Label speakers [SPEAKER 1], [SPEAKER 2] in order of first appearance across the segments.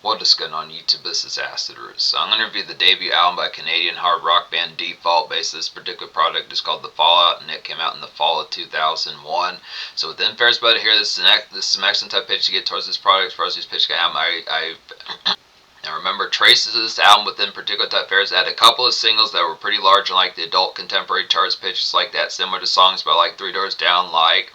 [SPEAKER 1] What is going on YouTube? This is Acid Roots. So I'm going to review the debut album by Canadian hard rock band Default. Basically, this particular product is called The Fallout, and it came out in the fall of 2001. So within Fair's Bud here, this is some excellent type pitch to get towards this product. As far as this pitch album, I remember traces of this album within particular type fairs. It had a couple of singles that were pretty large on like the adult contemporary charts, pitches like that, similar to songs by like Three Doors Down, like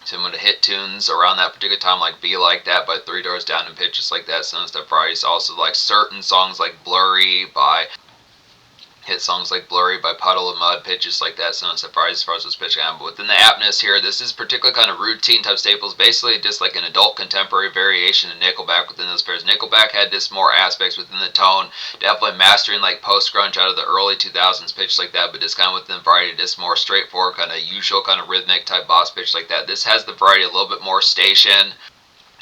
[SPEAKER 1] similar to hit tunes around that particular time, like Be Like That by Three Doors Down, and pitches like that, some stuff Fridays. Also like certain songs like Blurry by hit songs like Blurry by Puddle of Mud, pitches like that, some stuff Fridays as far as those pitch am. But within the aptness here, this is particular kind of routine type staples, basically just like an adult contemporary variation of Nickelback within those pairs. Nickelback had just more aspects within the tone, definitely mastering like post-grunge out of the early 2000s, pitch like that, but just kind of within the variety, just more straightforward, kind of usual kind of rhythmic type boss pitch like that. This has the variety a little bit more station.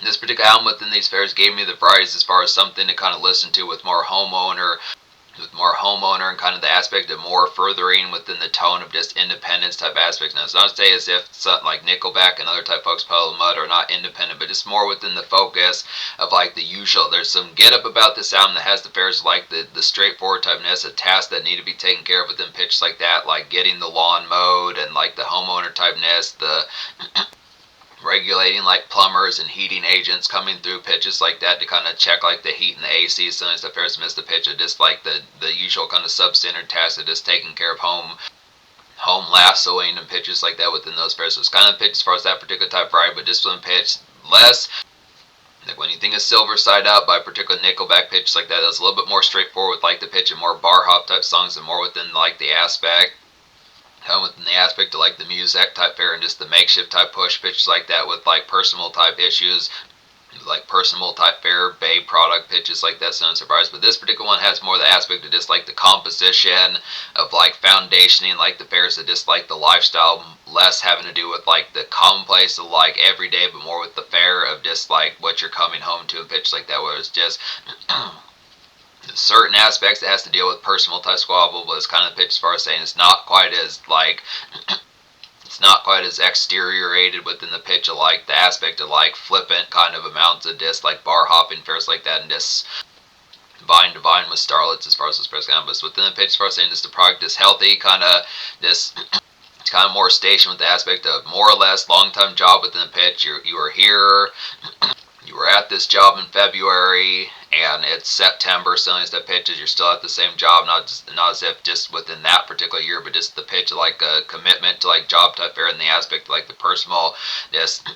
[SPEAKER 1] This particular album within these fairs gave me the varieties as far as something to kind of listen to with more homeowner and kind of the aspect of more furthering within the tone of just independence type aspects. Now, it's not to say as if something like Nickelback and other type folks, Puddle of Mud, are not independent, but just more within the focus of like the usual. There's some get up about this album that has the fairs like the straightforward typeness of tasks that need to be taken care of within pitches like that, like getting the lawn mowed and like the homeowner typeness, the regulating like plumbers and heating agents coming through, pitches like that to kind of check like the heat and the AC. Sometimes the fairs miss the pitch of just like the usual kind of substandard tasks of just taking care of home lassoing and pitches like that within those fairs. So it's kind of pitch as far as that particular type variety, but discipline pitch less. Like when you think of Silver Side Up by particular Nickelback, pitches like that, that's a little bit more straightforward with like the pitch and more bar hop type songs and more within like the aspect within the aspect of like the music type fair and just the makeshift type push pitches like that with like personal type issues, like personal type fair bay product pitches like that, so no surprise. But this particular one has more the aspect of just like the composition of like foundationing like the fairs of just like the lifestyle, less having to do with like the commonplace of like everyday, but more with the fair of just like what you're coming home to and pitch like that, where it's just certain aspects that has to deal with personal type squabble, but it's kind of the pitch as far as saying it's not quite as like it's not quite as exteriorated within the pitch of like the aspect of like flippant kind of amounts of just like bar hopping fairs like that, and just divine with starlets as far as this press canvas within the pitch as far as saying this the product is healthy, kind of this it's kind of more station with the aspect of more or less long time job within the pitch. You are here. You were at this job in February and it's September, selling that pitches, you're still at the same job, not as if just within that particular year, but just the pitch of like a commitment to like job type fair, and the aspect of like the personal, just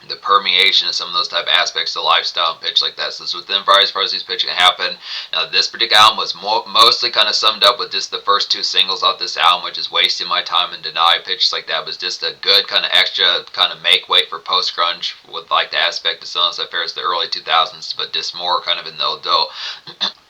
[SPEAKER 1] the permeation of some of those type of aspects of lifestyle and pitch like that. So it's within various parts of these pitch can happen. Now this particular album was mostly kind of summed up with just the first two singles off this album, which is Wasting My Time and Deny, pitches like that, but it's just a good kind of extra kind of make weight for post grunge with like the aspect of some of those affairs the early 2000s, but just more kind of in the adult.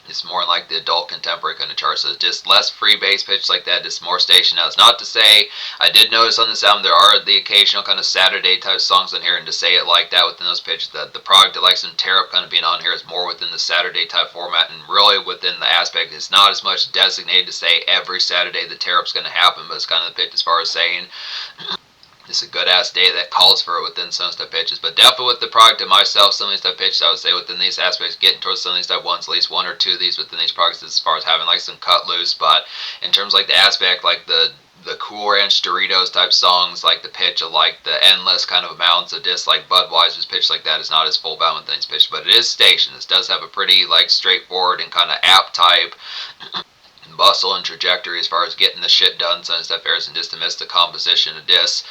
[SPEAKER 1] It's more like the adult contemporary kind of chart, so just less free bass pitch like that, just more station. Now, it's not to say, I did notice on this album there are the occasional kind of Saturday type songs on here, and to say it like that within those pitches, the product that likes some tear up kind of being on here is more within the Saturday type format, and really within the aspect, it's not as much designated to say every Saturday the tear up's going to happen, but it's kind of the pitch as far as saying it's a good ass day that calls for it within some stuff pitches. But definitely with the product and myself, some of these type pitches, I would say within these aspects, getting towards some of these type ones, at least one or two of these within these products as far as having like some cut loose. But in terms of like the aspect, like the Cool Ranch Doritos type songs, like the pitch of like the endless kind of amounts of just like Budweiser's pitch like that is not as full bound with things pitch, but it is station. This does have a pretty like straightforward and kind of app type bustle and trajectory as far as getting the shit done, some stuff airs, and just to miss the composition of discs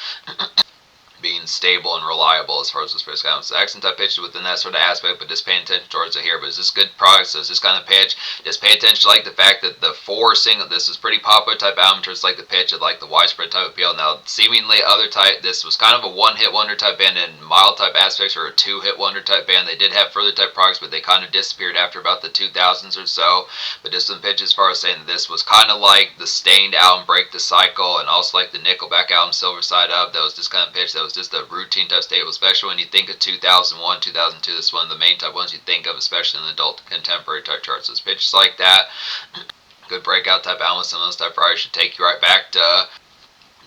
[SPEAKER 1] being stable and reliable as far as this pitch comes. So excellent type pitches within that sort of aspect, but just paying attention towards it here. But it's just good product, so it's just kind of pitch. Just pay attention to like the fact that the four single, this is pretty popular type album towards like the pitch of like the widespread type appeal. Now seemingly other type, this was kind of a one hit wonder type band and mild type aspects, or a two hit wonder type band. They did have further type products, but they kind of disappeared after about the 2000s or so. But just some pitches as far as saying that this was kind of like the Stained album Break the Cycle, and also like the Nickelback album Silver Side Up. That was just kind of pitch that was just a routine type stable, especially when you think of 2001, 2002. This is one of the main type ones you think of, especially in the adult contemporary type charts. So it's pitches like that. Good breakout type album with some of those type varieties should take you right back to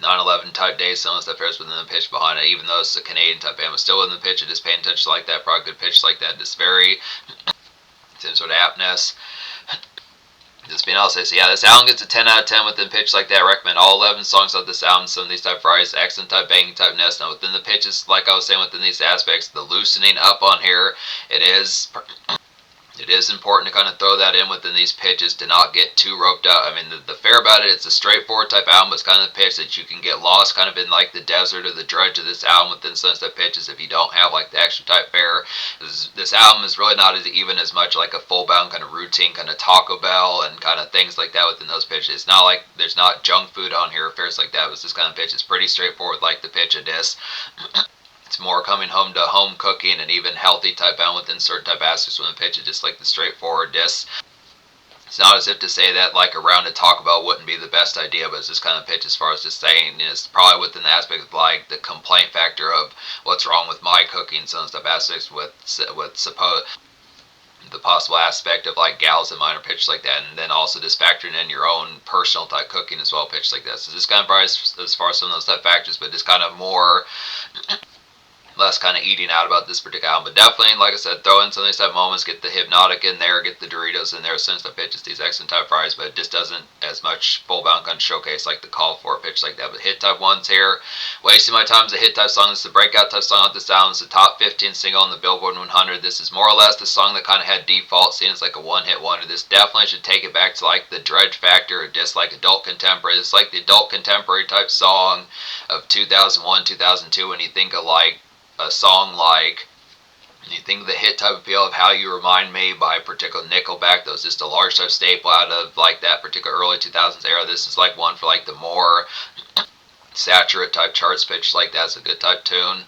[SPEAKER 1] 9/11 type days, some of the stuff there is within the pitch behind it, even though it's a Canadian type band, but still within the pitch, just paying attention like that, probably good pitch like that, just very, same sort of aptness. Just being able to say, so yeah, this album gets a 10 out of 10 within pitch like that. I recommend all 11 songs of this album. Some of these type of varieties, excellent type banging type ness. Now within the pitches, like I was saying, within these aspects, the loosening up on here, it is important to kind of throw that in within these pitches to not get too roped up. I mean, the fair about it, it's a straightforward type album, but it's kind of the pitch that you can get lost kind of in like the desert or the dredge of this album within some type pitches if you don't have like the extra type fair. This album is really not even as much like a full bound kind of routine kind of Taco Bell and kind of things like that within those pitches. It's not like there's not junk food on here, affairs like that. It's this kind of pitch. It's pretty straightforward like the pitch of this. It's more coming home to home cooking and even healthy type bound within certain type aspects when the pitch is just like the straightforward disc. It's not as if to say that like a round of Taco Bell wouldn't be the best idea, but it's just kind of pitch as far as just saying it's probably within the aspect of like the complaint factor of what's wrong with my cooking, some stuff aspects with suppose the possible aspect of like gals and minor pitch like that, and then also just factoring in your own personal type cooking as well, pitch like that. So this kind of probably as far as some of those type factors, but just kind of more less kind of eating out about this particular album. But definitely, like I said, throw in some of these type moments, get the Hypnotic in there, get the Doritos in there, since the pitches these excellent type fries, but it just doesn't as much full bound kind of showcase like the Call For pitch like that. But hit type ones here, Wasting My Time is a hit type song. This is the breakout type song of this album. It's the top 15 single on the Billboard 100. This is more or less the song that kind of had default, seeing it's like a one hit wonder. This definitely should take it back to like the Dredge Factor or just like adult contemporary. It's like the adult contemporary type song of 2001, 2002 when you think of like a song like, you think of the hit type of feel of How You Remind Me by particular Nickelback. That was just a large type staple out of like that particular early 2000s era. This is like one for like the more saturate type charts pitch like that's a good type tune.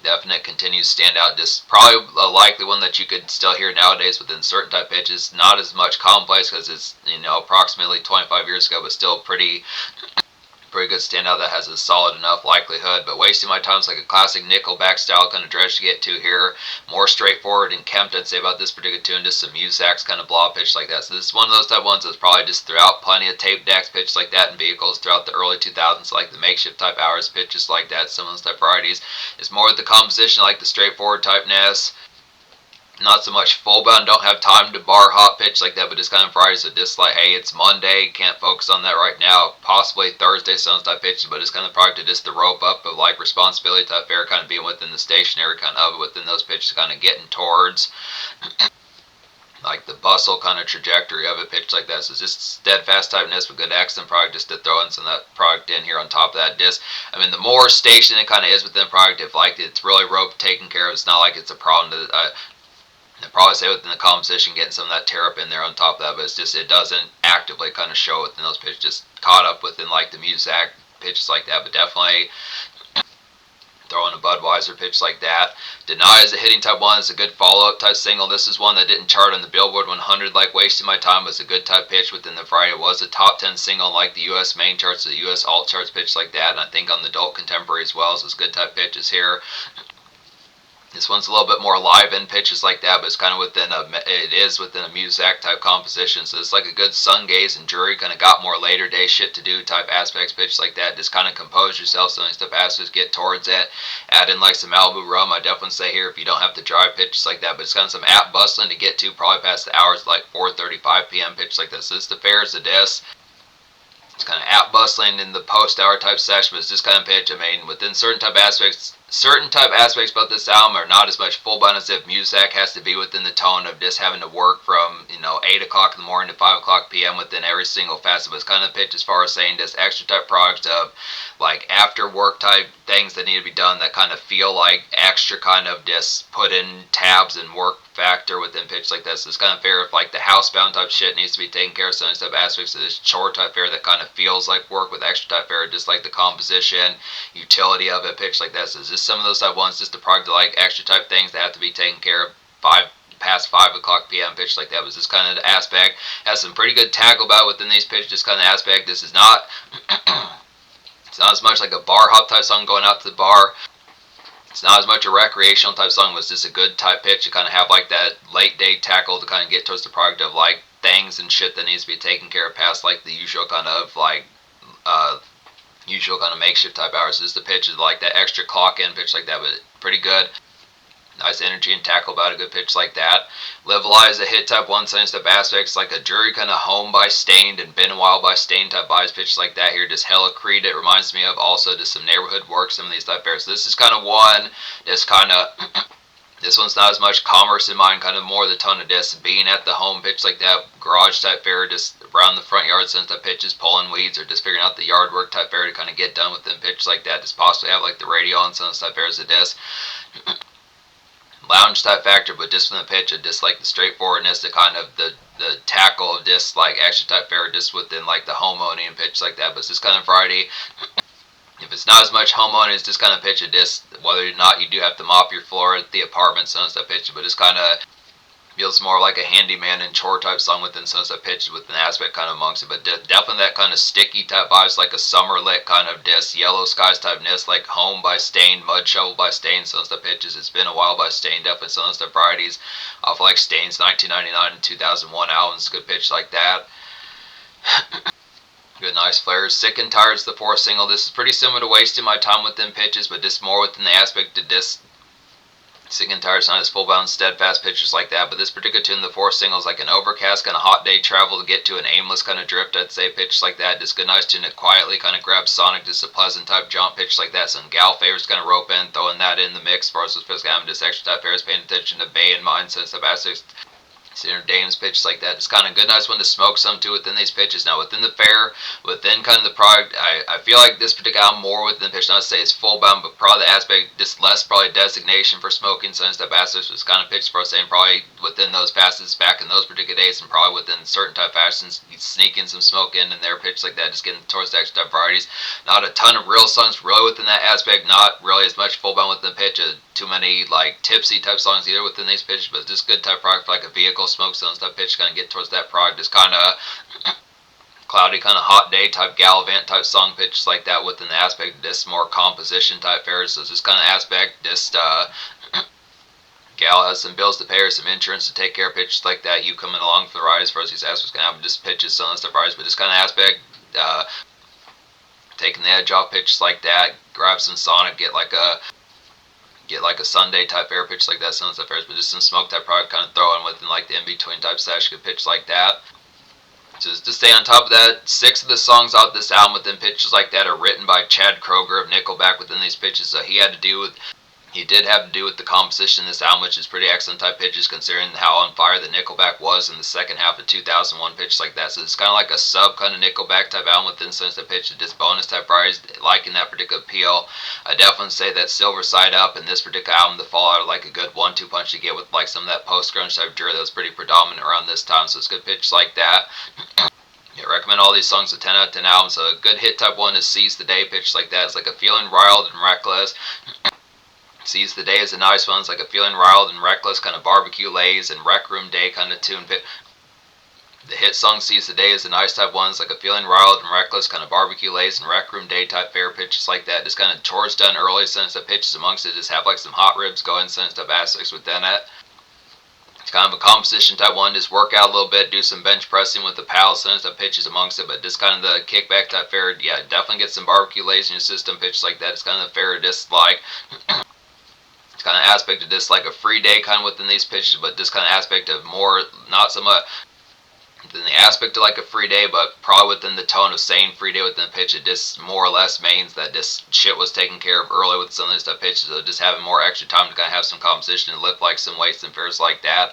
[SPEAKER 1] Definite continues to stand out. Just probably a likely one that you could still hear nowadays within certain type pitches. Not as much complex because it's, you know, approximately 25 years ago, but still pretty good standout that has a solid enough likelihood. But Wasting My Time is like a classic Nickelback style kind of dredge to get to here. More straightforward and kempt, I'd say, about this particular tune. Just some Muzak's kind of blob pitch like that. So this is one of those type ones that's probably just throughout plenty of tape decks pitch like that in vehicles throughout the early 2000s, like the makeshift type hours pitches like that. Some of those type varieties. It's more with the composition like the straightforward typeness. Not so much full bound, don't have time to bar hop pitch like that, but just kind of varieties of just like, hey, it's Monday, can't focus on that right now. Possibly Thursday, some type pitches, but it's kind of product of just the rope up of like responsibility type fair, kind of being within the stationary kind of within those pitches, kind of getting towards like the bustle kind of trajectory of it, pitch like that. So it's just steadfast typeness with good accent product, just to throw in some of that product in here on top of that disc. I mean, the more station it kind of is within the product, if like it's really rope taken care of, it's not like it's a problem to I'd probably say within the composition, getting some of that tear up in there on top of that, but it's just, it doesn't actively kind of show within those pitches, just caught up within like the Muzak pitches like that, but definitely throwing a Budweiser pitch like that. Deny is a hitting type one. It's a good follow-up type single. This is one that didn't chart on the Billboard 100 like Wasting My Time, but it's a good type pitch within the Friday. It was a top 10 single like the U.S. main charts, the U.S. alt charts pitch like that, and I think on the adult contemporary as well, so it's good type pitches here. This one's a little bit more live in pitches like that, but it's kind of within a Muzak type composition. So it's like a good sun gaze and jury, kind of got more later day shit to do type aspects pitch like that. Just kind of compose yourself, some of these stuff aspects, get towards it. Add in like some Malibu rum. I definitely say here if you don't have to drive pitches like that, but it's kind of some app bustling to get to, probably past the hours like 4:35 p.m. pitch like this. So this is the fair as the disc. It's kind of app bustling in the post-hour type session, but it's just kind of pitch. I mean, within certain type aspects about this album are not as much full bound as if Muzak has to be within the tone of just having to work from, 8 o'clock in the morning to 5 o'clock p.m. within every single facet. But it's kind of pitch as far as saying just extra type products of like after work type things that need to be done that kind of feel like extra kind of just put in tabs and work factor within pitch like this. So it's kind of fair if like the housebound type shit needs to be taken care of, some type aspects of this chore type fair that kind of feels like work with extra type fair, just like the composition, utility of it, pitch like that. So it's just some of those type ones, just the product of like extra type things that have to be taken care of past 5 o'clock p.m. pitch like that. Was this kind of the aspect. Has some pretty good tackle about within these pitches, just kind of aspect. This is not it's not as much like a bar hop type song going out to the bar. It's not as much a recreational type song. It was just a good type pitch to kind of have like that late day tackle to kind of get towards the product of like things and shit that needs to be taken care of past like the usual kind of like usual kind of makeshift type hours. This is the pitch is like that extra clock in pitch like that, but pretty good. Nice energy and tackle about a good pitch like that. Live Lie is a hit type 1 sign step aspects like a jury kind of home by Stained and Been a While by Stained type buys pitch like that here. Just hella Creed it reminds me of. Also just some neighborhood work, some of these type pairs. So this is kind of one that's kind of this one's not as much commerce in mind, kind of more the tone of disc being at the home pitch like that, garage type fair, just around the front yard since that pitches, pulling weeds or just figuring out the yard work type fair to kind of get done with them pitch like that. Just possibly have like the radio on some type fair as a disc. Lounge type factor, but just from the pitch, just like the straightforwardness, the kind of the tackle of just like action type fair, just within like the home owning and pitch like that. But it's just kind of variety. If it's not as much home owning, it's just kind of pitch a disc. Whether or not you do have to mop your floor at the apartment, so that pitch, but it's kind of feels more like a handyman and chore type song within some that pitch with an aspect kind of amongst it, but definitely that kind of sticky type vibes, like a summer lit kind of disc, Yellow Skies type disc, like Home by Stain, Mud Shovel by Stain, some stuff pitches, It's Been a While by Stain, definitely some of the varieties off like Stain's 1999 and 2001 albums, good pitch like that. Good nice flares. Sick and Tired is the fourth single. This is pretty similar to Wasting My Time with them pitches, but just more within the aspect of disc. Sick and Tired is not as full bound, steadfast pitches like that, but this particular tune, the fourth single, is like an overcast kind of hot day travel to get to an aimless kind of drift, I'd say, pitch like that. Just good nice tune that quietly kind of grabs Sonic, just a pleasant type jump pitch like that. Some gal favors kind of rope in, throwing that in the mix for us. Supposed to have just extra type favors, paying attention to Bay and Mind sense of aspects. Center Dame's pitches like that. It's kind of a good, nice one to smoke some to within these pitches. Now, within the fair, within kind of the product, I feel like this particular album more within the pitch. Not to say it's full bound, but probably the aspect, just less probably designation for smoking. So instead of aspects was kind of pitched for us saying probably within those passes back in those particular days, and probably within certain type fashions, sneaking some smoke in their pitch like that, just getting towards the extra type varieties. Not a ton of real songs really within that aspect. Not really as much full bound within the pitch. Too many like tipsy type songs either within these pitches, but just good type product for like a vehicle smoke zone type pitch, kind of get towards that product. Just kind of cloudy, kind of hot day type gallivant type song pitches like that within the aspect of this more composition type fairs. So this kind of aspect, just gal has some bills to pay or some insurance to take care of pitches like that. You coming along for the ride as far as these aspects can happen, just pitches, some stuff rise, but this kind of aspect, taking the edge off pitches like that, grab some Sonic, get like a Sunday type air pitch like that, some stuff airs, but just some smoke type product kind of throw in within like the in-between type stash good pitch like that. Just to stay on top of that, 6 of the songs out this album within pitches like that are written by Chad Kroeger of Nickelback within these pitches, so he did have to do with the composition of this album, which is pretty excellent type pitches considering how on fire the Nickelback was in the second half of 2001 pitch like that. So it's kind of like a sub kind of Nickelback type album within sense of pitch, just bonus type varieties, liking that particular appeal. I definitely say that Silver Side Up and this particular album, the fallout, like a good 1-2 punch to get with like some of that post-grunge type drill that was pretty predominant around this time. So it's good pitch like that. Yeah, recommend all these songs, a 10 out of 10 album. So a good hit type one is Seize the Day pitch like that. It's like a feeling riled and reckless. Seize the Day is a nice one. It's like a feeling riled and reckless kind of barbecue lays and rec room day kind of tune. The hit song Seize the Day is a nice type one. It's like a feeling riled and reckless kind of barbecue lays and rec room day type fair pitches like that. Just kind of chores done early since the pitches amongst it. Just have like some hot ribs going since the aspects within it. It's kind of a composition type one. Just work out a little bit, do some bench pressing with the pals, since the pitches amongst it. But just kind of the kickback type fair. Yeah, definitely get some barbecue lays in your system. Pitches like that. It's kind of the fair, just like kind of aspect of this like a free day kind of within these pitches, but this kind of aspect of more, not so much within the aspect of like a free day, but probably within the tone of saying free day within the pitch. It just more or less means that this shit was taken care of early with some of these stuff pitches, so just having more extra time to kind of have some composition and lift like some weights and fairs like that.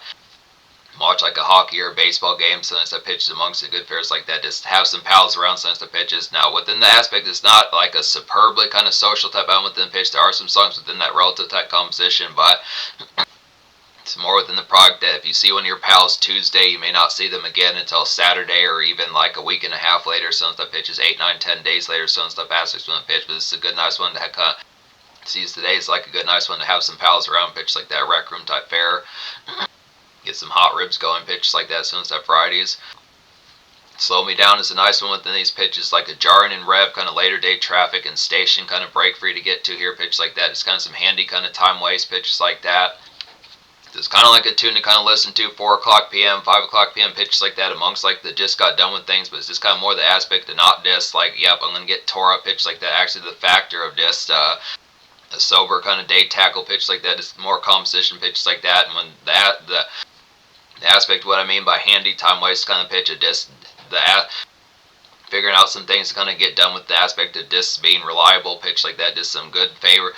[SPEAKER 1] Watch like a hockey or a baseball game, since the pitches amongst the good fairs like that. Just have some pals around since the pitches. Now within the aspect, it's not like a superbly kind of social type album within the pitch. There are some songs within that relative type composition, but it's more within the product that if you see one of your pals Tuesday, you may not see them again until Saturday or even like a week and a half later. Some stuff pitches 8, 9, 10 days later. Some stuff aspects from the pitch, but this is a good nice one to have kind of seize the day. It's like a good nice one to have some pals around pitch like that rec room type fair. Get some hot ribs going, pitches like that, some stuff varieties. Slow Me Down is a nice one within these pitches, like a jarring and rev kind of later day traffic and station kind of break for you to get to here, pitch like that. It's kind of some handy kind of time waste pitches like that. So it's kind of like a tune to kind of listen to 4 o'clock p.m., 5 o'clock p.m. pitches like that amongst like the just got done with things, but it's just kind of more the aspect of not just like, yep, I'm going to get tore up pitch like that. Actually, the factor of just a sober kind of day tackle pitch like that is more composition pitches like that. And when the aspect of what I mean by handy time waste kind of pitch, it just figuring out some things to kind of get done with the aspect of just being reliable pitch like that. Just some good favors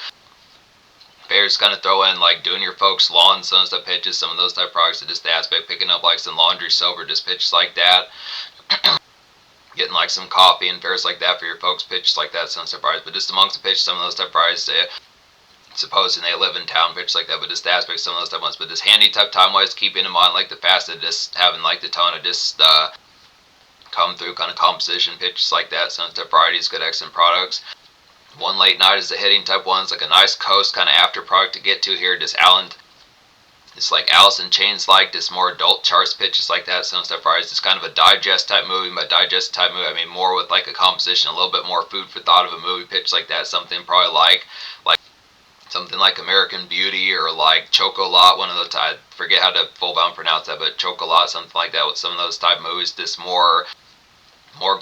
[SPEAKER 1] kind of throw in like doing your folks' lawn, some stuff pitches, some of those type of products. Just the aspect picking up like some laundry sober, just pitches like that. Getting like some coffee and fairs like that for your folks, pitches like that, some stuff products. But just amongst the pitch, some of those type of products, supposing they live in town, pitch like that. But just the aspect, some of those type ones. But this handy type time wise, keeping in mind like the fast of just having like the tone of just come through kind of composition pitches like that. Some type varieties, good excellent products. One late night is the hitting type ones, like a nice coast kind of after product to get to here. Just it's like Alice in Chains, like this more adult charts pitches like that. Some stuff varieties. It's kind of a digest type movie. By digest type movie, I mean more with like a composition, a little bit more food for thought of a movie pitch like that. Something probably like something like American Beauty or like Chocolat, one of those. I forget how to full bound pronounce that, but Chocolat, something like that. With some of those type movies, this more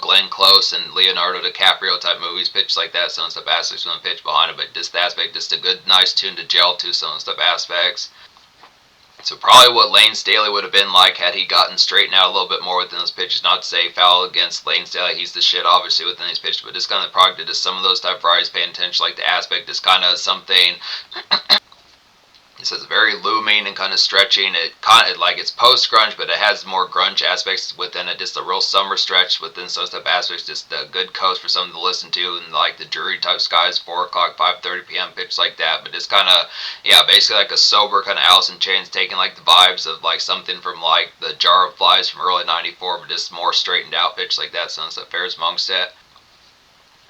[SPEAKER 1] Glenn Close and Leonardo DiCaprio type movies, pitch like that. Some stuff aspects from the pitch behind it, but just the aspect, just a good, nice tune to gel to some stuff aspects. So probably what Lane Staley would have been like had he gotten straightened out a little bit more within those pitches. Not to say foul against Lane Staley, he's the shit obviously within these pitches, but just kind of the product to some of those type of varieties, paying attention like the aspect is kind of something. It says very looming and kind of stretching. It kind of like it's post grunge, but it has more grunge aspects within it. Just a real summer stretch within some type aspects. Just a good coast for something to listen to, and like the dreary type skies, 4 o'clock, 5:30 p.m. pitch like that. But just kind of basically like a sober kind of Alice in Chains, taking like the vibes of like something from like the Jar of Flies from early '94, but just more straightened out pitch like that. Sunset Ferris Monkstead.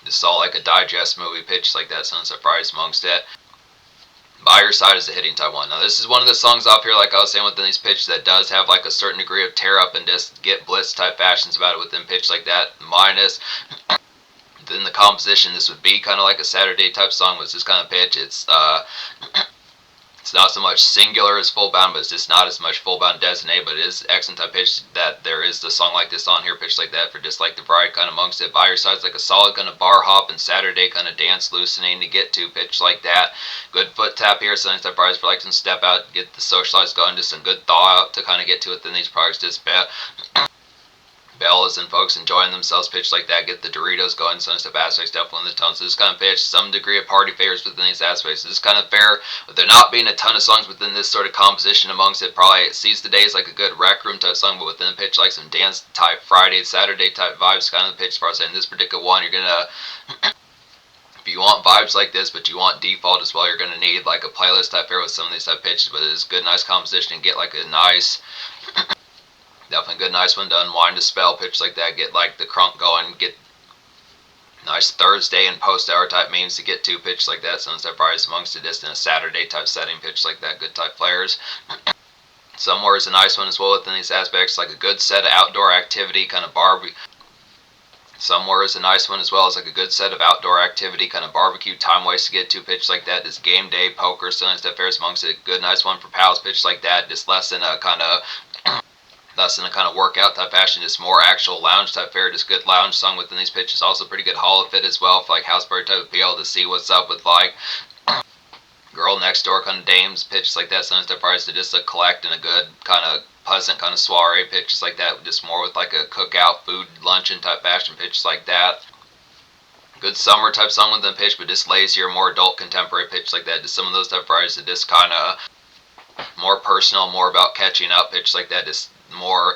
[SPEAKER 1] Just saw like a digest movie pitch like that. Sunset Ferris Monkstead. By Your Side is the hitting type one. Now this is one of the songs off here, like I was saying within these pitches, that does have like a certain degree of tear up and just get blitz type fashions about it within pitch like that. Minus then the composition, this would be kind of like a Saturday type song with this kind of pitch. It's not so much singular as full bound, but it's just not as much full bound designated, but it is excellent type pitch that there is the song like this on here, pitch like that, for just like the variety kind of amongst it. By Your Side's like a solid kind of bar hop and Saturday kind of dance loosening to get to, pitch like that. Good foot tap here, something type variety for like some step out, get the socialize going, just some good thaw out to kind of get to within these products. Just Bellas and folks enjoying themselves, pitch like that, get the Doritos going, some stuff aspects, definitely in the tone. So this kind of pitch, some degree of party favors within these aspects. This is kind of fair, with there not being a ton of songs within this sort of composition amongst it. Probably it Seize the Day is like a good rec room type song, but within the pitch, like some dance type Friday, Saturday type vibes, kind of the pitch as far as in this particular one, you're gonna if you want vibes like this, but you want default as well, you're gonna need like a playlist type fair with some of these type pitches, but it's good, nice composition, and get like a nice definitely good, nice one to unwind a spell, pitch like that, get like the crunk going, get nice Thursday and post hour type memes to get to, pitch like that, sunset rise amongst it, just in a Saturday type setting, pitch like that, good type players. Somewhere is a nice one as well within these aspects, like a good set of outdoor activity, kind of barbecue. Somewhere is a nice one as well as like a good set of outdoor activity, kind of barbecue time waste to get to, pitch like that. This game day poker, sunset stuff fares amongst it, good nice one for pals, pitch like that, just less than a kind of workout type fashion, just more actual lounge type fare, just good lounge song within these pitches. Also pretty good hall fit as well for like house party type of PL to see what's up with like girl next door kind of dames, pitches like that, some stuff price to just a collect and a good kind of pleasant kind of soiree pitches like that, just more with like a cookout food luncheon type fashion pitches like that. Good summer type song within the pitch, but just lazier, more adult contemporary pitch like that. Just some of those type of varieties that just kind of more personal, more about catching up, pitch like that, just more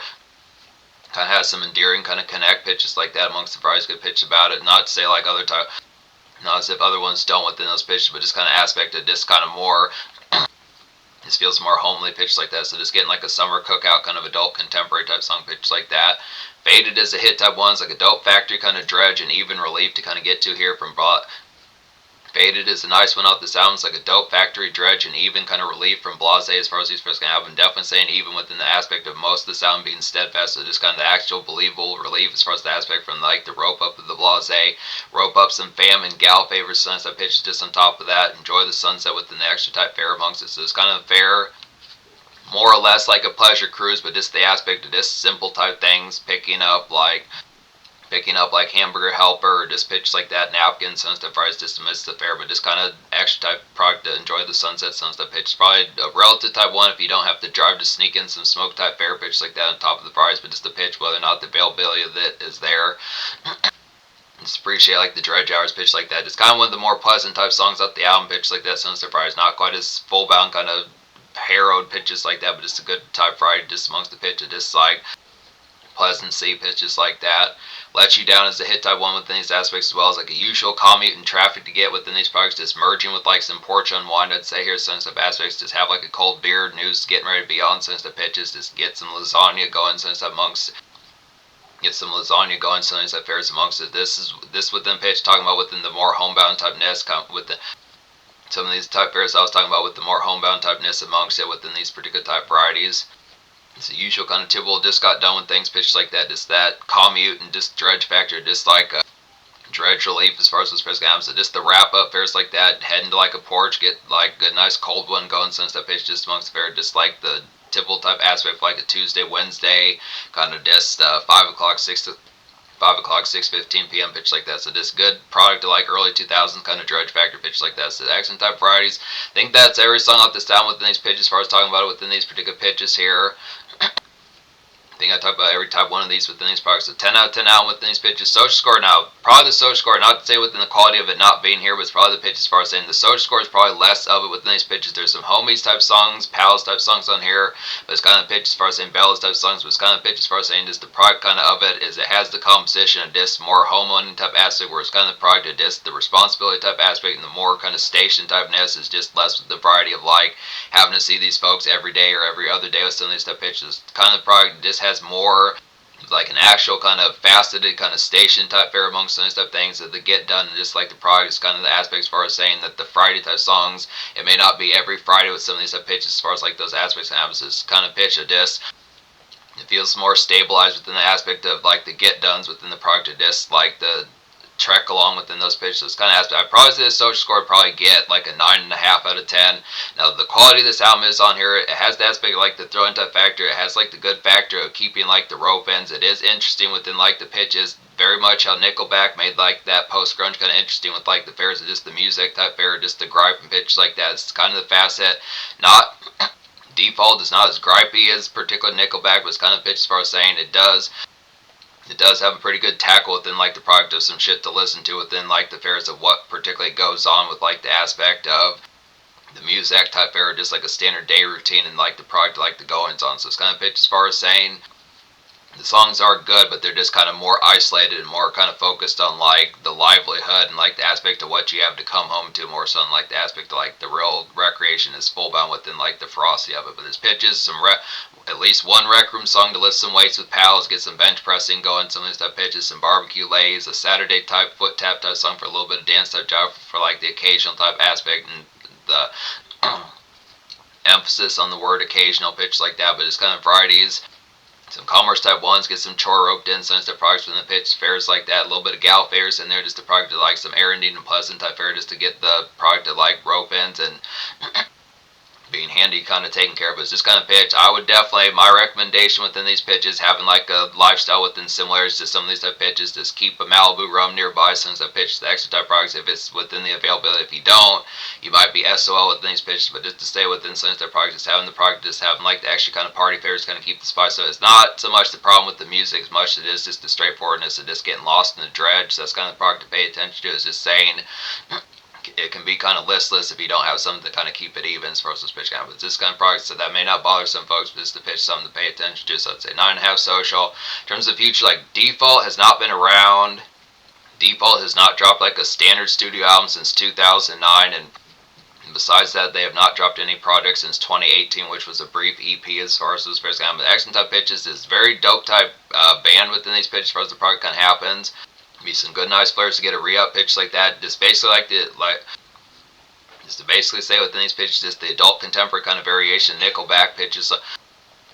[SPEAKER 1] kind of has some endearing kind of connect pitches like that amongst the varieties, good pitch about it. Not to say like other type, not as if other ones don't within those pitches, but just kind of aspect of just kind of more this feels more homely pitch like that. So just getting like a summer cookout kind of adult contemporary type song pitch like that. Faded is a hit type ones, like a dope factory kind of dredge and even relief to kind of get to here from Faded is a nice one off this album. It's like a dope factory dredge and even kind of relief from Blase as far as these first kind of album. Definitely saying even within the aspect of most of the sound being steadfast, so just kind of the actual believable relief as far as the aspect from like the rope up of the Blase, rope up some fam and gal favors, sunset pitches just on top of that. Enjoy the sunset within the extra type fair amongst it. So it's kind of fair more or less like a pleasure cruise, but just the aspect of just simple type things, picking up like hamburger helper or just pitch like that, napkins, sunset fries, just to miss the fare, but just kind of action type product to enjoy the sunset pitch. Probably a relative type one if you don't have to drive to sneak in some smoke type fare pitch like that on top of the fries, but just the pitch, whether or not the availability of it is there. Just appreciate like the dredge hours pitch like that. Just kind of one of the more pleasant type songs off the album pitch like that. Sunset fries, not quite as full bound kind of harrowed pitches like that, but just a good type variety just amongst the pitch of just like pleasant C pitches like that. Let You Down is the hit type one within these aspects, as well as like a usual commute and traffic to get within these products, just merging with like some porch unwind. I'd say here sensitive aspects, just have like a cold beer, news getting ready to be on, sensitive pitches, just get some lasagna going, sensitive amongst some affairs amongst it. This within pitch, talking about within the more homebound typeness, with the some of these type fairs I was talking about with the more homebound typeness amongst it within these particular type varieties. It's the usual kind of typical, just got done with things pitched like that, just that commute and just dredge factor, just like a dredge relief as far as this basically happens. So just the wrap up fairs like that, heading to like a porch, get like a nice cold one going since that pitch just amongst the fair, just like the typical type aspect like a Tuesday, Wednesday, kind of just 5 o'clock, 6:15 p.m. pitch like that. So just good product to like early 2000s kind of dredge factor pitch like that. So the accent type varieties, I think that's every song off this time within these pitches as far as talking about it within these particular pitches here. I think I talked about every type one of these within these products. So 10 out of 10 out within these pitches. Social score now, probably the social score, not to say within the quality of it not being here, but it's probably the pitch as far as saying the social score is probably less of it within these pitches. There's some homies type songs, pals type songs on here, but it's kind of pitch as far as saying bellas type songs, but it's kind of pitch as far as saying just the product kind of it is it has the composition of this more homeowning type aspect, where it's kind of the product of this, the responsibility type aspect, and the more kind of station typeness is just less with the variety of like having to see these folks every day or every other day with some of these type pitches. Kind of the product just has more like an actual kind of faceted kind of station type fare amongst those type things that they get done, and just like the product is kind of the aspect as far as saying that the Friday type songs, it may not be every Friday with some of these type pitches as far as like those aspects and happens. It's kind of pitch of this. It feels more stabilized within the aspect of like the get dones within the product of this, like the trek along within those pitches. So it's kind of aspect. I probably say the social score would probably get like a 9.5 out of 10. Now the quality of this album is on here. It has the aspect of like the throw-in type factor. It has like the good factor of keeping like the rope ends. It is interesting within like the pitches. Very much how Nickelback made like that post-grunge kind of interesting with like the fairs of just the music type fair, just the gripe and pitch like that. It's kind of the facet. Not default is not as gripey as particular Nickelback, but it's kind of pitch as far as saying it does have a pretty good tackle within like the product of some shit to listen to within like the fairs of what particularly goes on with like the aspect of the music type fair, just like a standard day routine and like the product like the goings on. So it's kind of pitched as far as saying the songs are good, but they're just kind of more isolated and more kind of focused on like the livelihood and like the aspect of what you have to come home to, more so than like the aspect of like the real recreation is full bound within like the ferocity of it. But there's pitches, at least one rec room song to lift some weights with pals, get some bench pressing going, some of these type pitches, some barbecue lays, a Saturday type foot tap type song for a little bit of dance type job for like the occasional type aspect, and the emphasis on the word occasional pitch like that. But it's kind of varieties. Some commerce type ones, get some chore roped in, some type products within the pitch, fairs like that, a little bit of gal fairs in there, just the product to like some erranding and pleasant type fair, just to get the product to like rope ends and being handy kind of taken care of. It's just kind of pitch. I would definitely, my recommendation within these pitches, having like a lifestyle within similarities to some of these type pitches, just keep a Malibu rum nearby since I pitch the extra type products if it's within the availability. If you don't, you might be SOL within these pitches, but just to stay within some of these type products, just having the product, just having like the extra kind of party fairs kind of keep the spice. So it's not so much the problem with the music as much as it is just the straightforwardness of just getting lost in the dredge. So that's kind of the product to pay attention to, is just saying it can be kind of listless if you don't have something to kind of keep it even as far as this pitch kind of. But this kind of product, so that may not bother some folks, but it's the pitch, something to pay attention to. So I'd say 9.5 social. In terms of the future, like Default has not been around. Default has not dropped like a standard studio album since 2009, and besides that, they have not dropped any projects since 2018, which was a brief EP as far as this pitch kind of. But Action type pitches is very dope type band within these pitches as far as the product kind of happens. Be some good nice players to get a re-up pitch like that. Just basically just to basically say within these pitches, just the adult contemporary kind of variation Nickelback pitches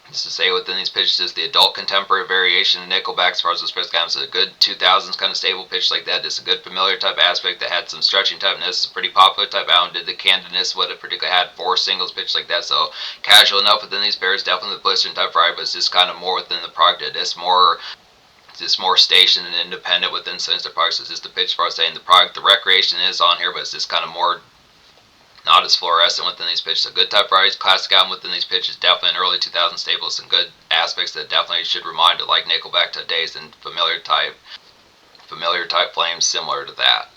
[SPEAKER 1] Just to say within these pitches is the adult contemporary variation of Nickelback as far as this pitch comes. A good 2000s kind of stable pitch like that. Just a good familiar type aspect that had some stretching typeness. A pretty popular type album. Did the candidness what it particularly had 4 singles pitch like that. So casual enough within these pairs. Definitely the blistering type variety, but it's just kind of more within the product. It's more stationed and independent within Sinister Products. It's just the pitch as far as saying the product. The recreation is on here, but it's just kind of more not as fluorescent within these pitches. A good type varieties, classic album within these pitches, definitely an early 2000 staple. Some good aspects that definitely should remind it like Nickelback to days and familiar type flames similar to that.